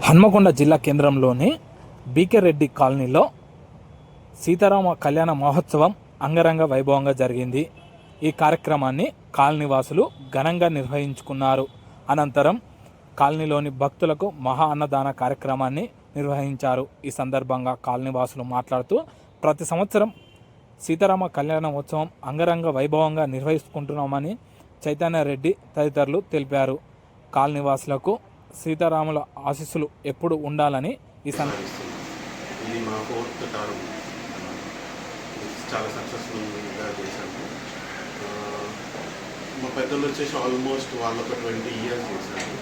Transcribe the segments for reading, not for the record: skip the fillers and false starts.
హన్మకొండ జిల్లా కేంద్రంలోని బీకే రెడ్డి కాలనీలో సీతారామ కళ్యాణ మహోత్సవం అంగరంగ వైభవంగా జరిగింది. ఈ కార్యక్రమాన్ని కాలనీవాసులు ఘనంగా నిర్వహించుకున్నారు. అనంతరం కాలనీలోని భక్తులకు మహా అన్నదాన కార్యక్రమాన్ని నిర్వహించారు. ఈ సందర్భంగా కాలనీవాసులు మాట్లాడుతూ ప్రతి సంవత్సరం సీతారామ కళ్యాణ మహోత్సవం అంగరంగ వైభవంగా నిర్వహించుకుంటున్నామని చైతన్యరెడ్డి తదితరులు తెలిపారు. కాలనీవాసులకు సీతారాముల ఆశీస్సులు ఎప్పుడు ఉండాలని ఇది మా ఫోర్త్ టర్మ్, చాలా సక్సెస్ఫుల్గా చేశాము. మా పెద్దలు వచ్చేసి ఆల్మోస్ట్ వాళ్ళు ఒక 20 years చేశారు.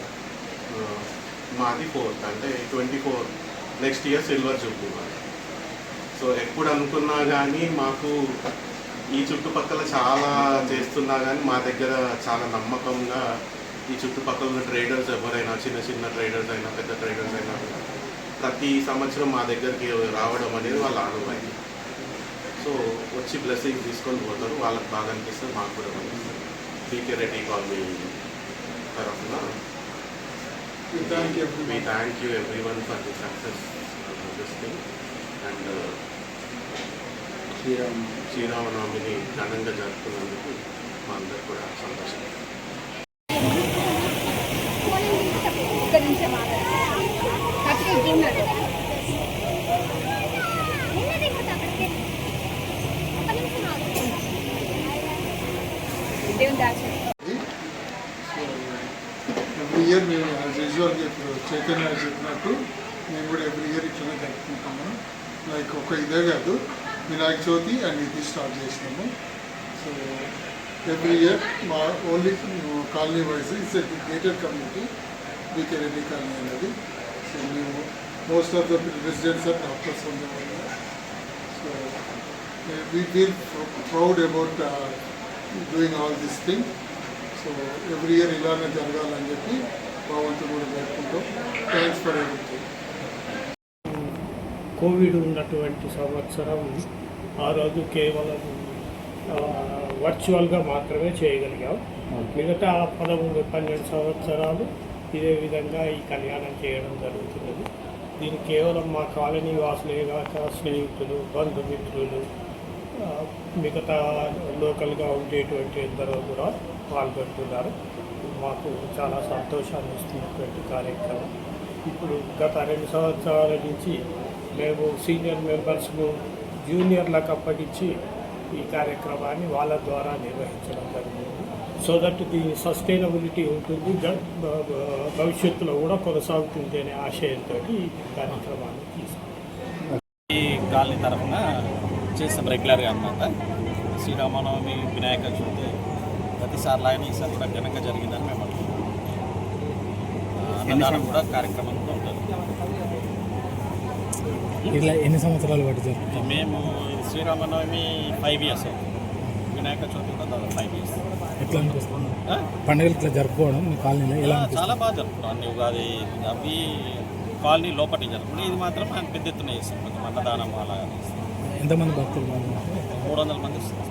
మాది ఫోర్త్, అంటే 24 నెక్స్ట్ ఇయర్ సిల్వర్ జూబ్లీ మాది. సో ఎప్పుడు అనుకున్నా కానీ మాకు ఈ చుట్టుపక్కల చాలా చేస్తున్నా కానీ మా దగ్గర చాలా నమ్మకంగా ఈ చుట్టుపక్కల ఉన్న ట్రేడర్స్ ఎవరైనా, చిన్న చిన్న ట్రేడర్స్ అయినా పెద్ద ట్రేడర్స్ అయినా ప్రతి సంవత్సరం మా దగ్గరికి రావడం అనేది వాళ్ళ ఆనవాయితీ. సో వచ్చి బ్లెస్సింగ్ తీసుకొని పోతారు. వాళ్ళకి బాగా అనిపిస్తుంది, మాకు కూడా అనిపిస్తుంది. బీకే రెడ్డి కాలనీ తరఫున we thank you everyone for the success of this thing. And శ్రీరామనవమిని ఘనంగా జరుపుకున్నందుకు మా అందరు కూడా సంతోషం. ఎవ్రీ ఇయర్ మేము యాజ్ యూజువల్గా ఇప్పుడు చైతన్య చెప్పినట్టు మేము కూడా ఎవ్రీ ఇయర్ ఇట్లనే జరుపుకుంటాము. లైక్ ఒక ఇదే కాదు, వినాయక చవితి అండ్ ఇది స్టార్ట్ చేసినాము. సో ఎవ్రీ ఇయర్ మా only colony wise it's a gated community BK Reddy colony అనేది. సో మేము most of the residents are doctors ఉండేవాళ్ళు. So we feel proud about doing all this thing. So every year ఇలానే జరగాలని చెప్పి భగవంతుడు కూడా జరుపుకుంటాం. Thanks for everything. కోవిడ్ ఉన్నటువంటి సంవత్సరం ఆ రోజు కేవలం వర్చువల్గా మాత్రమే చేయగలిగాం. మిగతా 11-12 సంవత్సరాలు ఇదే విధంగా ఈ కళ్యాణం చేయడం జరుగుతున్నది. దీనికి కేవలం మా కాలనీ వాసులే కాక స్నేహితులు, బంధుమిత్రులు, మిగతా లోకల్గా ఉండేటువంటి ఎందరో కూడా పాల్గొంటున్నారు. మాకు చాలా సంతోషాన్ని ఇస్తున్నటువంటి కార్యక్రమం. ఇప్పుడు గత 2 సంవత్సరాల నుంచి మేము సీనియర్ మెంబర్స్ను జూనియర్లకు అప్పగించి ఈ కార్యక్రమాన్ని వాళ్ళ ద్వారా నిర్వహించడం జరిగింది. సో దట్ దీని సస్టైనబిలిటీ ఉంటుంది, భవిష్యత్తులో కూడా కొనసాగుతుంది అనే ఆశయంతో ఈ కార్యక్రమాన్ని తీసుకున్నాం. ఈ కాలనీ తరఫున చేస్తాం రెగ్యులర్గా అన్నమాట. శ్రీరామనవమి, వినాయక చవితి ప్రతిసారి లాగా ఈసారి కూడా ఘనంగా జరిగిందని మేము అనుకుంటున్నాం. అన్నదానం కూడా కార్యక్రమంతో ఉంటుంది. ఇలా ఎన్ని సంవత్సరాలు బట్టి జరుగుతాం? మేము శ్రీరామనవమి 5 years, వినాయక చవితి కూడా దాదాపు 5 years. ఎట్లా అనిపిస్తుంది పండుగలు ఇట్లా జరుపుకోవడం మీ కాలనీలో? ఎలా చాలా బాగా జరుపుకుంటాం. అన్ని ఉగాది అవి కాలనీ లోపలి జరుపుకుంటాం. ఇది మాత్రం పెద్ద ఎత్తున చేస్తాం. కొంచెం అన్నదానం అలా. ఎంతమంది భక్తులు? 300 మంది వస్తారు.